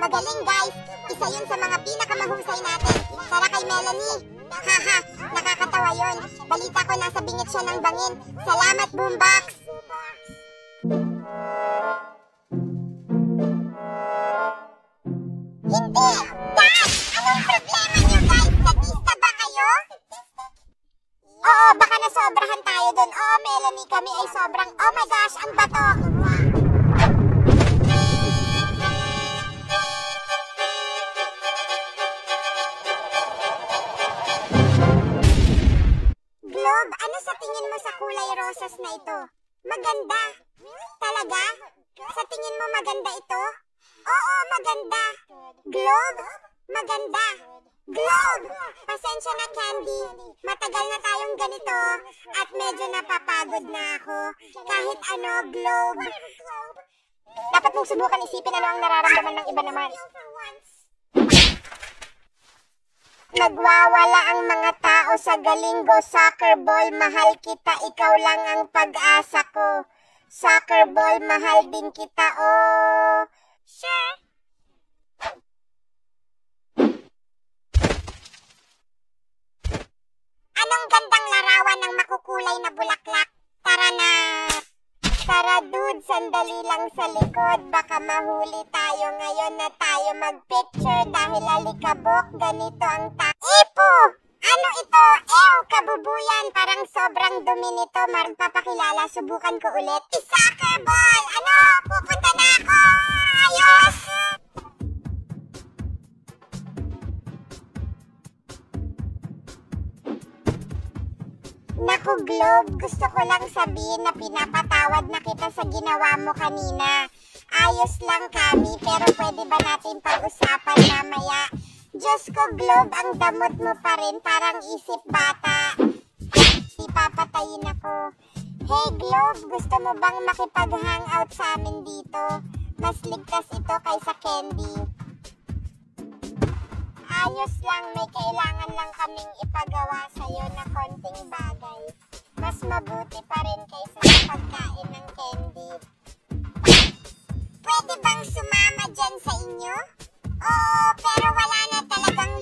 Magaling guys! Isa yun sa mga pinakamahusay natin. Tara kay Melanie. Haha, nakakatawa yun. Balita ko nasa bingit siya ng bangin. Salamat, Boombox! Hindi! Dad! Anong problema niyo guys? Sadista ba kayo? Oo, baka nasobrahan tayo dun. Oo, Melanie, kami ay sobrang, oh my gosh, ang bato! Globe, ano sa tingin mo sa kulay rosas na ito? Maganda. Talaga? Sa tingin mo maganda ito? Oo, maganda. Globe? Maganda. Globe! Pasensya na, Candy. Matagal na tayong ganito at medyo napapagod na ako. Kahit ano, Globe. Dapat mong subukan isipin ano ang nararamdaman ng iba naman. Nagwawala ang mga tao sa Galingo Soccer Ball. Mahal kita, ikaw lang ang pag-asa ko. Soccer Ball, mahal din kita, oh. Sure. Anong gandang larawan ng makukulay na bulaklak? Tara na. Tara dude, sandali lang sa likod. Baka mahuli tayo ngayon na tayo magpicture dahil alikabok. Ganito ang Ipo! Ano ito? Ew, kabubuyan. Parang sobrang dumi nito. Magpapakilala, subukan ko ulit. Soccer ball! Ano? Pupunta na ako! Ayos! Naku, Globe, gusto ko lang sabihin na pinapatawad na kita sa ginawa mo kanina. Ayos lang kami, pero pwede ba natin pag-usapan mamaya? Diyos ko, Globe, ang damot mo pa rin, parang isip bata. Ipapatayin ako. Hey, Globe, gusto mo bang makipag-hangout sa amin dito? Mas ligtas ito kaysa candy. Ayos lang, may kailangan lang kaming ipagawa sa'yo na konting bagay. Mas mabuti pa rin kaysa sa pagkain ng candy. Pwede bang sumama dyan sa inyo? Oo, pero wala na talagang